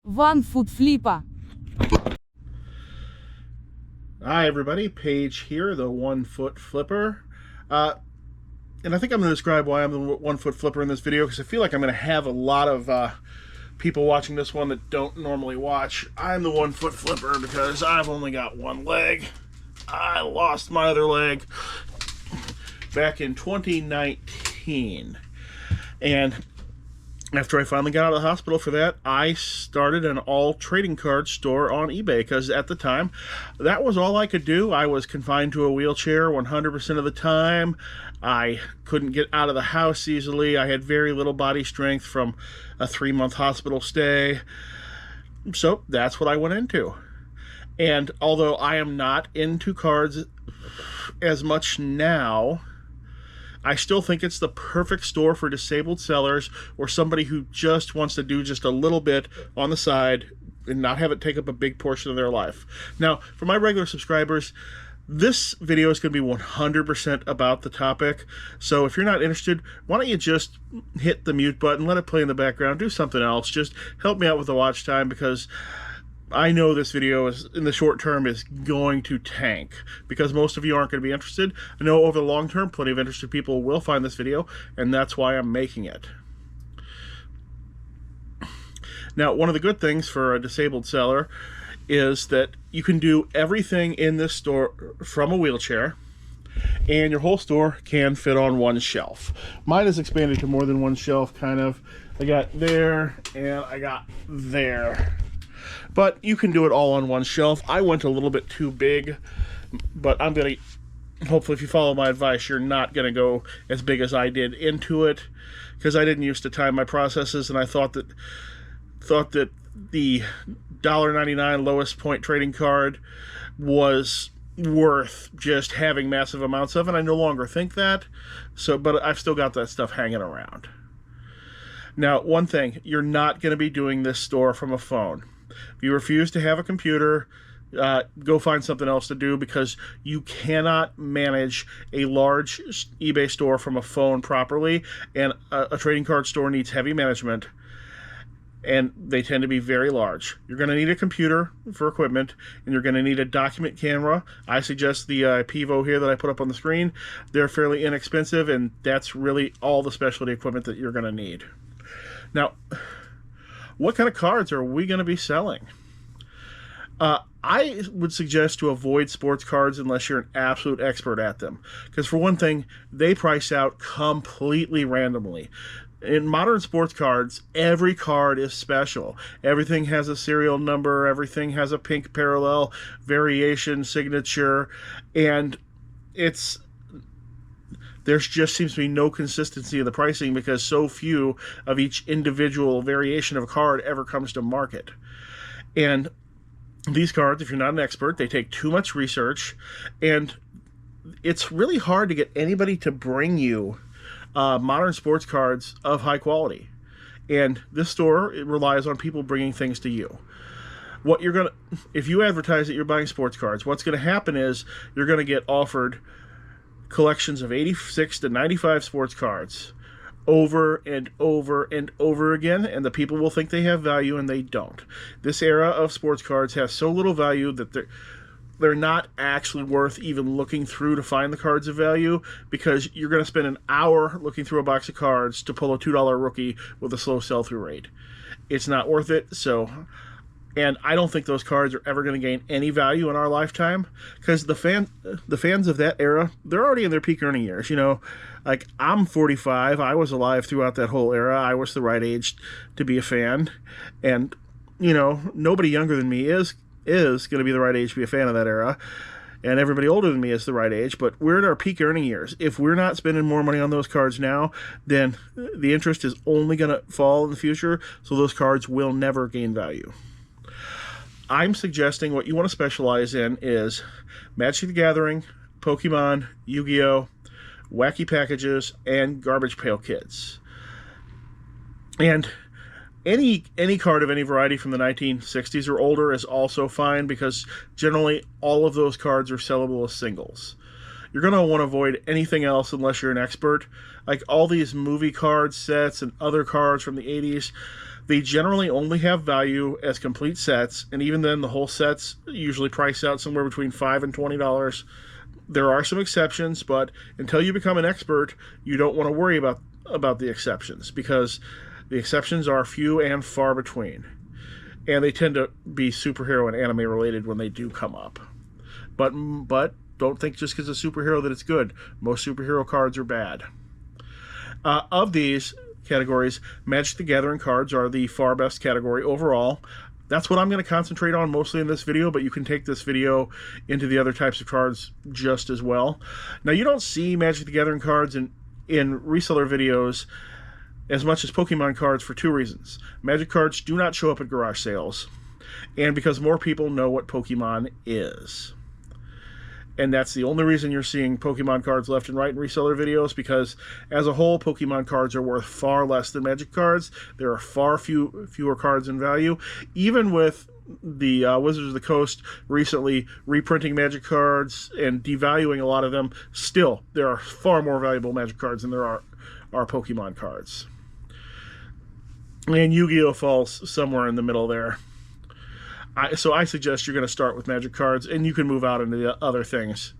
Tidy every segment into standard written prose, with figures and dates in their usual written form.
One-foot-flipper. Hi everybody, Paige here, the 1 foot flipper. And I think I'm going to describe why I'm the 1 foot flipper in this video, because I feel like I'm going to have a lot of people watching this one that don't normally watch. I'm the 1 foot flipper because I've only got one leg. I lost my other leg back in 2019. And after I finally got out of the hospital for that, I started an all trading card store on eBay, because at the time, that was all I could do. I was confined to a wheelchair 100% of the time. I couldn't get out of the house easily. I had very little body strength from a 3-month hospital stay. So that's what I went into. And although I am not into cards as much now, I still think it's the perfect store for disabled sellers or somebody who just wants to do just a little bit on the side and not have it take up a big portion of their life. Now, for my regular subscribers, this video is going to be 100% about the topic. So if you're not interested, why don't you just hit the mute button, let it play in the background, do something else. Just help me out with the watch time, because I know this video is, in the short term, is going to tank because most of you aren't going to be interested. I know over the long term, plenty of interested people will find this video, and that's why I'm making it. Now, one of the good things for a disabled seller is that you can do everything in this store from a wheelchair, and your whole store can fit on one shelf. Mine is expanded to more than one shelf, kind of. I got there, and I got there. But you can do it all on one shelf. I went a little bit too big, but I'm going to, hopefully if you follow my advice, you're not going to go as big as I did into it, because I didn't used to time my processes, and I thought that the $1.99 lowest point trading card was worth just having massive amounts of, and I no longer think that. So, but I've still got that stuff hanging around. Now, one thing, you're not going to be doing this store from a phone. If you refuse to have a computer, go find something else to do, because you cannot manage a large eBay store from a phone properly, and a trading card store needs heavy management, and they tend to be very large. You're going to need a computer for equipment, and you're going to need a document camera. I suggest the Pivo here that I put up on the screen. They're fairly inexpensive, and that's really all the specialty equipment that you're going to need. Now, what kind of cards are we going to be selling? I would suggest to avoid sports cards unless you're an absolute expert at them. Because for one thing, they price out completely randomly. In modern sports cards, every card is special. Everything has a serial number, everything has a pink parallel, variation, signature, and there just seems to be no consistency in the pricing, because so few of each individual variation of a card ever comes to market. And these cards, if you're not an expert, they take too much research, and it's really hard to get anybody to bring you modern sports cards of high quality. And this store, it relies on people bringing things to you. If you advertise that you're buying sports cards, what's going to happen is you're going to get offered collections of 86 to 95 sports cards over and over and over again, and the people will think they have value, and they don't. This era of sports cards has so little value that they're not actually worth even looking through to find the cards of value, because you're going to spend an hour looking through a box of cards to pull a $2 rookie with a slow sell-through rate. It's not worth it. And I don't think those cards are ever going to gain any value in our lifetime, because the fans of that era, they're already in their peak earning years. You know, like, I'm 45. I was alive throughout that whole era. I was the right age to be a fan. And, you know, nobody younger than me is going to be the right age to be a fan of that era. And everybody older than me is the right age. But we're in our peak earning years. If we're not spending more money on those cards now, then the interest is only going to fall in the future. So those cards will never gain value. I'm suggesting what you want to specialize in is Magic the Gathering, Pokemon, Yu-Gi-Oh!, wacky packages, and garbage pail kits. And any card of any variety from the 1960s or older is also fine, because generally all of those cards are sellable as singles. You're going to want to avoid anything else unless you're an expert. Like all these movie card sets and other cards from the 80s, They generally only have value as complete sets, and even then the whole sets usually price out somewhere between $5 and $20. There are some exceptions, but until you become an expert, you don't want to worry about the exceptions, because the exceptions are few and far between. And they tend to be superhero and anime related when they do come up. But don't think just because it's a superhero that it's good. Most superhero cards are bad. Of these categories, Magic the Gathering cards are the far best category overall. That's what I'm going to concentrate on mostly in this video, but you can take this video into the other types of cards just as well. Now, you don't see Magic the Gathering cards in reseller videos as much as Pokemon cards for two reasons. Magic cards do not show up at garage sales, and because more people know what Pokemon is. And that's the only reason you're seeing Pokemon cards left and right in reseller videos, because as a whole, Pokemon cards are worth far less than Magic cards. There are far fewer cards in value. Even with the Wizards of the Coast recently reprinting Magic cards and devaluing a lot of them, still, there are far more valuable Magic cards than there are Pokemon cards. And Yu-Gi-Oh! Falls somewhere in the middle there. So I suggest you're going to start with Magic cards, and you can move out into the other things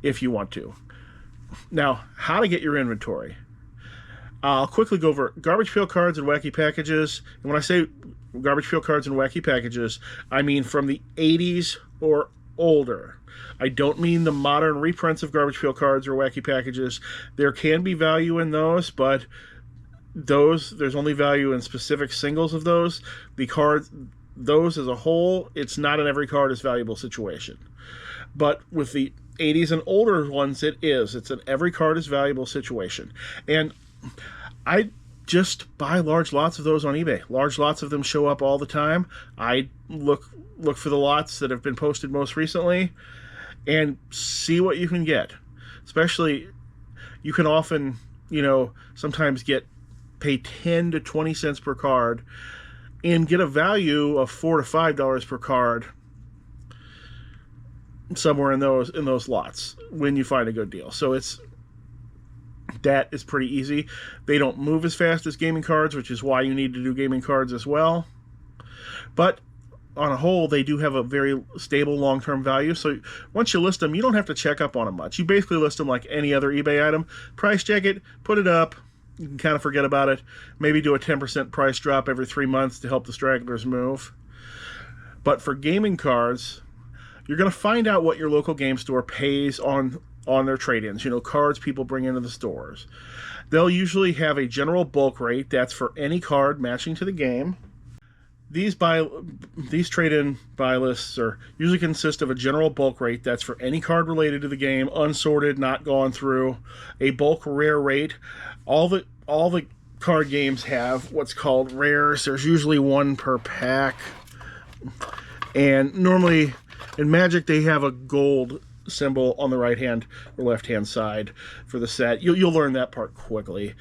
if you want to. Now, how to get your inventory. I'll quickly go over garbage pail cards and wacky packages. And when I say garbage pail cards and wacky packages, I mean from the 80s or older. I don't mean the modern reprints of garbage pail cards or wacky packages. There can be value in those, but there's only value in specific singles of those. The cards, those as a whole, it's not in every card is valuable situation. But with the 80s and older ones, it is. It's an every card is valuable situation. And I just buy large lots of those on eBay. Large lots of them show up all the time. I look for the lots that have been posted most recently and see what you can get. Especially, you can often, sometimes pay 10 to 20 cents per card and get a value of $4 to $5 per card somewhere in those lots when you find a good deal. So that is pretty easy. They don't move as fast as gaming cards, which is why you need to do gaming cards as well. But on a whole, they do have a very stable long-term value. So once you list them, you don't have to check up on them much. You basically list them like any other eBay item. Price check it, put it up. You can kind of forget about it. Maybe do a 10% price drop every 3 months to help the stragglers move. But for gaming cards, you're going to find out what your local game store pays on their trade-ins. Cards people bring into the stores. They'll usually have a general bulk rate. That's for any card matching to the game. These trade-in buy lists usually consist of a general bulk rate. That's for any card related to the game, unsorted, not gone through. A bulk rare rate. All the card games have what's called rares. There's usually one per pack. And normally in Magic they have a gold symbol on the right hand or left hand side for the set. You'll learn that part quickly.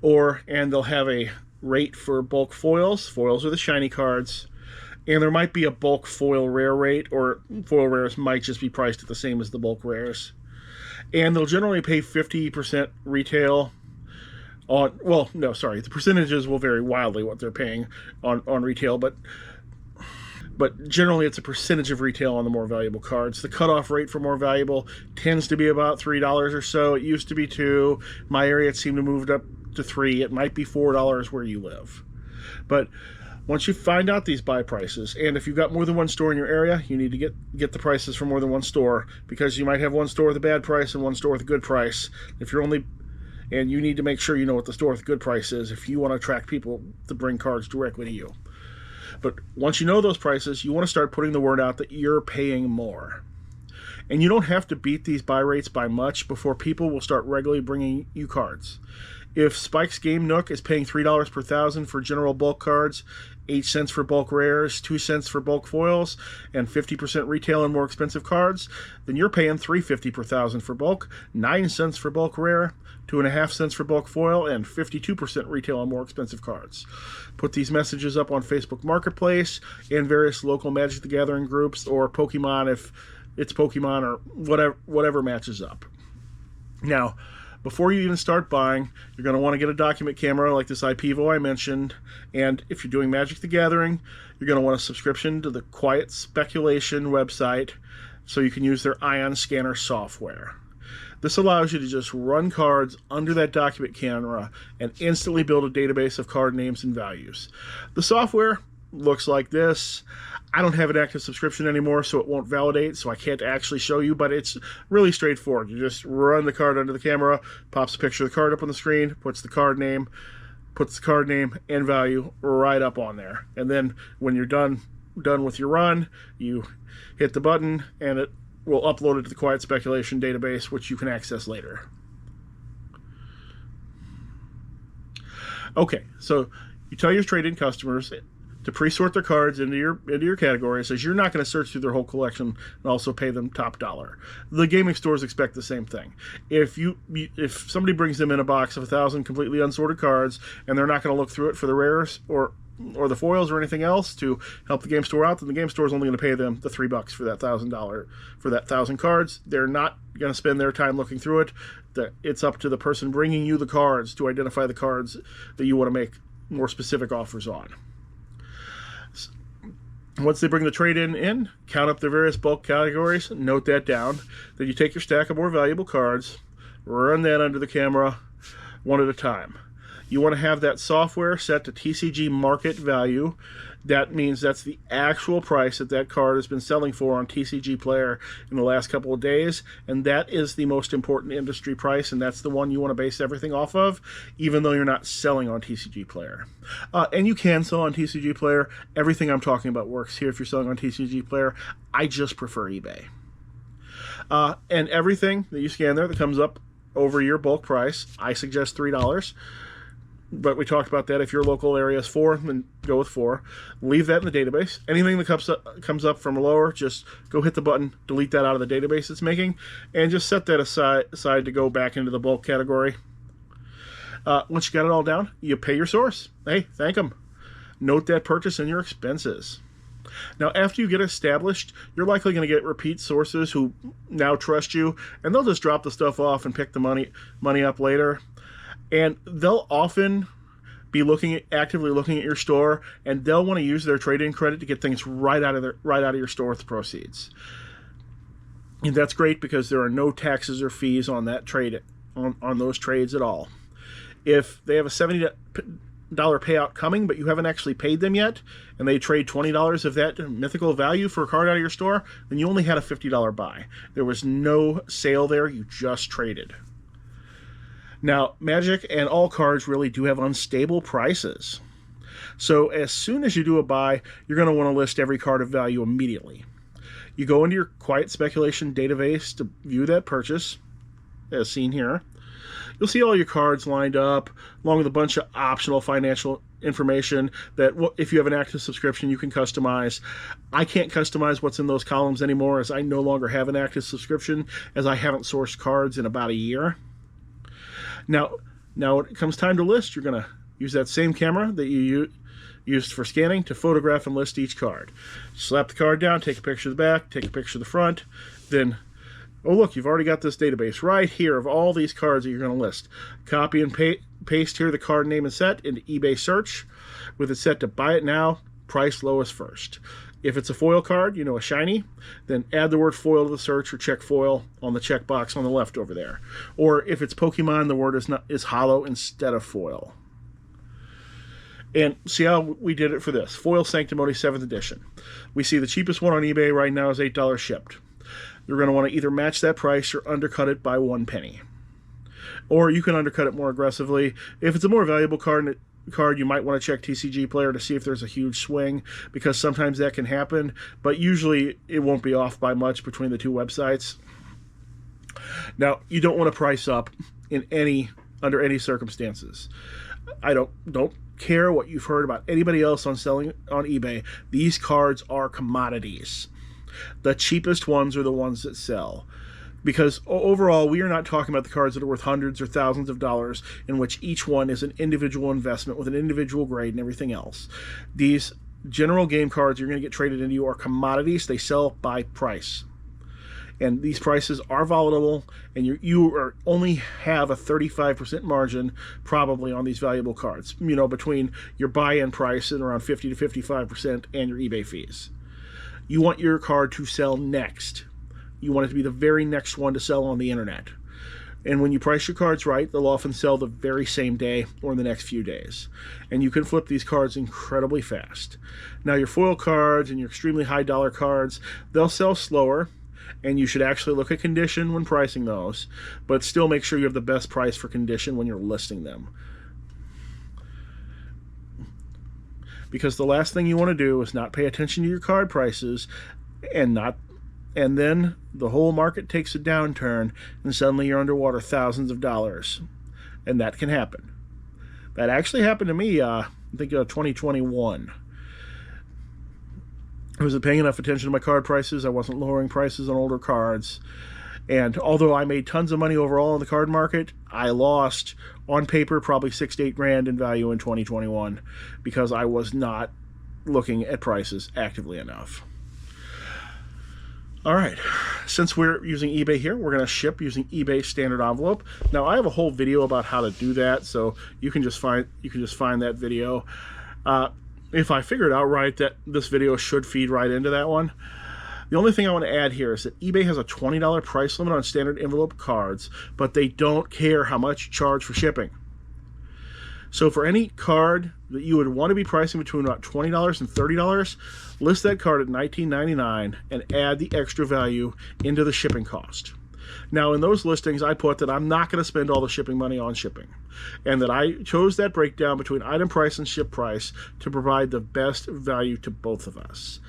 And they'll have a rate for bulk foils. Foils are the shiny cards. And there might be a bulk foil rare rate, or foil rares might just be priced at the same as the bulk rares. And they'll generally pay 50% retail the percentages will vary wildly what they're paying on retail, but generally it's a percentage of retail on the more valuable cards. The cutoff rate for more valuable tends to be about $3 or so. It used to be $2. My area it seemed to move it up to $3. It might be $4 where you live. But once you find out these buy prices, and if you've got more than one store in your area, you need to get the prices from more than one store, because you might have one store with a bad price and one store with a good price. And you need to make sure you know what the store with a good price is if you want to attract people to bring cards directly to you. But once you know those prices, you want to start putting the word out that you're paying more. And you don't have to beat these buy rates by much before people will start regularly bringing you cards. If Spike's Game Nook is paying $3 per thousand for general bulk cards, 8 cents for bulk rares, 2 cents for bulk foils, and 50% retail on more expensive cards, then you're paying $3.50 per thousand for bulk, 9 cents for bulk rare, 2.5 cents for bulk foil, and 52% retail on more expensive cards. Put these messages up on Facebook Marketplace and various local Magic the Gathering groups, or Pokemon if it's Pokemon, or whatever matches up. Now, before you even start buying, you're going to want to get a document camera like this IPEVO I mentioned. And if you're doing Magic the Gathering, you're going to want a subscription to the Quiet Speculation website so you can use their ion scanner software. This allows you to just run cards under that document camera and instantly build a database of card names and values. The software looks like this. I don't have an active subscription anymore, so it won't validate, so I can't actually show you, but it's really straightforward. You just run the card under the camera, pops a picture of the card up on the screen, puts the card name and value right up on there. And then when you're done with your run, you hit the button, and it will upload it to the Quiet Speculation database, which you can access later. Okay, so you tell your trade-in customers to pre-sort their cards into your categories, as you're not going to search through their whole collection and also pay them top dollar. The gaming stores expect the same thing. If somebody brings them in a box of 1,000 completely unsorted cards and they're not going to look through it for the rares or the foils or anything else to help the game store out, then the game store is only going to pay them the $3 for that for that 1,000 cards. They're not going to spend their time looking through it. It's up to the person bringing you the cards to identify the cards that you want to make more specific offers on. Once they bring the trade-in in, count up their various bulk categories, note that down. Then you take your stack of more valuable cards, run that under the camera one at a time. You want to have that software set to TCG market value. That means that's the actual price that card has been selling for on TCG Player in the last couple of days, and that is the most important industry price, and that's the one you want to base everything off of, even though you're not selling on TCG Player. And you can sell on TCG Player. Everything I'm talking about works here if you're selling on TCG Player. I just prefer eBay. And everything that you scan there that comes up over your bulk price, I suggest $3. But we talked about that. If your local area is 4, then go with 4. Leave that in the database. Anything that comes up from lower, just go hit the button, delete that out of the database it's making, and just set that aside to go back into the bulk category. Once you got it all down, you pay your source. Hey, thank them. Note that purchase in your expenses. Now, after you get established, you're likely going to get repeat sources who now trust you, and they'll just drop the stuff off and pick the money up later. And they'll often be actively looking at your store, and they'll want to use their trade-in credit to get things right out of your store with the proceeds. And that's great because there are no taxes or fees on that trade on those trades at all. If they have a $70 payout coming, but you haven't actually paid them yet, and they trade $20 of that mythical value for a card out of your store, then you only had a $50 buy. There was no sale there. You just traded. Now, Magic and all cards really do have unstable prices. So as soon as you do a buy, you're going to want to list every card of value immediately. You go into your Quiet Speculation database to view that purchase, as seen here. You'll see all your cards lined up, along with a bunch of optional financial information that, if you have an active subscription, you can customize. I can't customize what's in those columns anymore, as I no longer have an active subscription, as I haven't sourced cards in about a year. Now when it comes time to list, you're going to use that same camera that you used for scanning to photograph and list each card. Slap the card down, take a picture of the back, take a picture of the front, then, oh look, you've already got this database right here of all these cards that you're going to list. Copy and paste here the card name and set into eBay search, with it set to buy it now, price lowest first. If it's a foil card, a shiny, then add the word foil to the search or check foil on the checkbox on the left over there. Or if it's Pokemon, the word is hollow instead of foil. And see how we did it for this. Foil Sanctimony 7th edition. We see the cheapest one on eBay right now is $8 shipped. You're going to want to either match that price or undercut it by 1 penny. Or you can undercut it more aggressively. If it's a more valuable card, you might want to check TCG Player to see if there's a huge swing, because sometimes that can happen, but usually it won't be off by much between the two websites. Now, you don't want to price up under any circumstances. I don't care what you've heard about anybody else on selling on eBay. These cards are commodities. The cheapest ones are the ones that sell. Because overall, we are not talking about the cards that are worth hundreds or thousands of dollars, in which each one is an individual investment with an individual grade and everything else. These general game cards you're going to get traded into are commodities. They sell by price. And these prices are volatile, and you only have a 35% margin probably on these valuable cards, between your buy-in price and around 50 to 55% and your eBay fees. You want your card to sell next. You want it to be the very next one to sell on the internet. And when you price your cards right, they'll often sell the very same day or in the next few days. And you can flip these cards incredibly fast. Now, your foil cards and your extremely high dollar cards, they'll sell slower, and you should actually look at condition when pricing those, but still make sure you have the best price for condition when you're listing them. Because the last thing you want to do is not pay attention to your card prices and then the whole market takes a downturn and suddenly you're underwater thousands of dollars. And that can happen. That actually happened to me, I think 2021. I wasn't paying enough attention to my card prices. I wasn't lowering prices on older cards. And although I made tons of money overall in the card market, I lost, on paper, probably $6 to $8 grand in value in 2021 because I was not looking at prices actively enough. All right, since we're using eBay here, we're going to ship using eBay standard envelope. Now, I have a whole video about how to do that, so you can just find that video. If I figure it out right, that this video should feed right into that one. The only thing I want to add here is that eBay has a $20 price limit on standard envelope cards, but they don't care how much you charge for shipping. So for any card that you would want to be pricing between about $20 and $30, list that card at $19.99 and add the extra value into the shipping cost. Now, in those listings, I put that I'm not going to spend all the shipping money on shipping, and that I chose that breakdown between item price and ship price to provide the best value to both of us.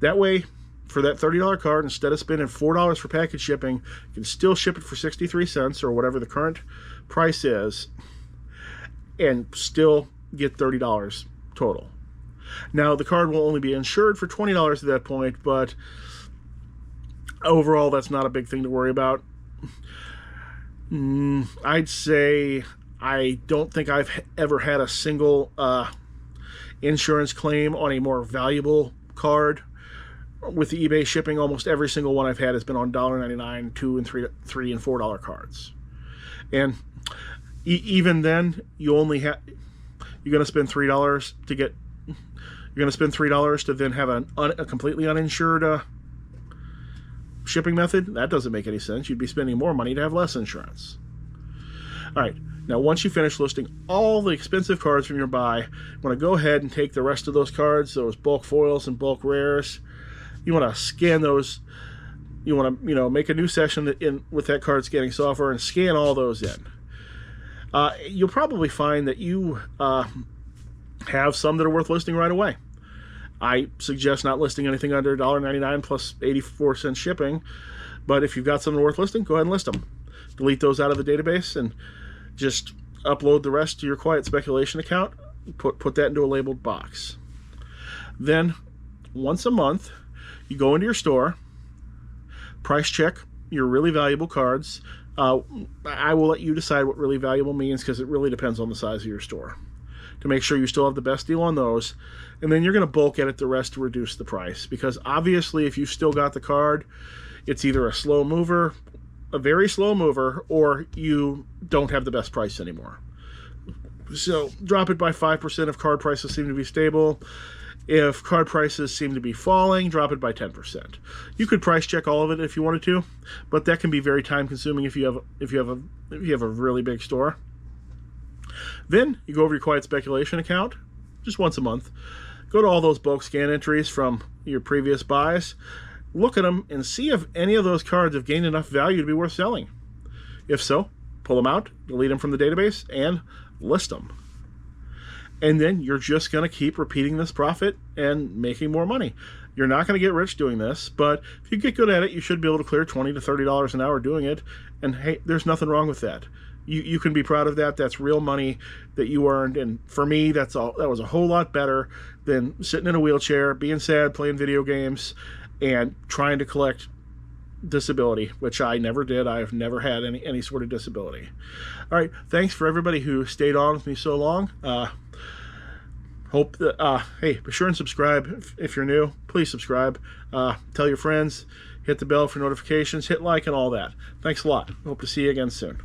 That way, for that $30 card, instead of spending $4 for package shipping, you can still ship it for 63 cents or whatever the current price is, and still get $30 total. Now, the card will only be insured for $20 at that point, but overall, that's not a big thing to worry about. I'd say I don't think I've ever had a single insurance claim on a more valuable card. With the eBay shipping, almost every single one I've had has been on $1.99, $2 and $3 and $4 cards. And even then, you're going to spend $3 to get. You're going to spend $3 to then have a completely uninsured shipping method. That doesn't make any sense. You'd be spending more money to have less insurance. All right. Now, once you finish listing all the expensive cards from your buy, you want to go ahead and take the rest of those cards, those bulk foils and bulk rares. You want to scan those. You want to, make a new session with that card scanning software and scan all those in. You'll probably find that you have some that are worth listing right away. I suggest not listing anything under $1.99 plus 84 cents shipping, but if you've got something worth listing, go ahead and list them. Delete those out of the database and just upload the rest to your Quiet Speculation account. Put that into a labeled box. Then, once a month, you go into your store, price check your really valuable cards. I will let you decide what really valuable means because it really depends on the size of your store, to make sure you still have the best deal on those. And then you're going to bulk edit the rest to reduce the price, because obviously if you've still got the card, it's either a slow mover, a very slow mover, or you don't have the best price anymore. So drop it by 5% if card prices seem to be stable. If card prices seem to be falling, drop it by 10%. You could price check all of it if you wanted to, but that can be very time consuming if you have a really big store. Then you go over your Quiet Speculation account just once a month. Go to all those bulk scan entries from your previous buys. Look at them and see if any of those cards have gained enough value to be worth selling. If so, pull them out, delete them from the database, and list them. And then you're just going to keep repeating this profit and making more money. You're not going to get rich doing this, but if you get good at it, you should be able to clear $20 to $30 an hour doing it. And hey, there's nothing wrong with that. You can be proud of that. That's real money that you earned. And for me, that was a whole lot better than sitting in a wheelchair, being sad, playing video games, and trying to collect disability, which I never did. I've never had any sort of disability. All right. Thanks for everybody who stayed on with me so long. Hope that, hey, be sure and subscribe if you're new. Please subscribe. Tell your friends. hit the bell for notifications, hit like and all that. Thanks a lot. Hope to see you again soon.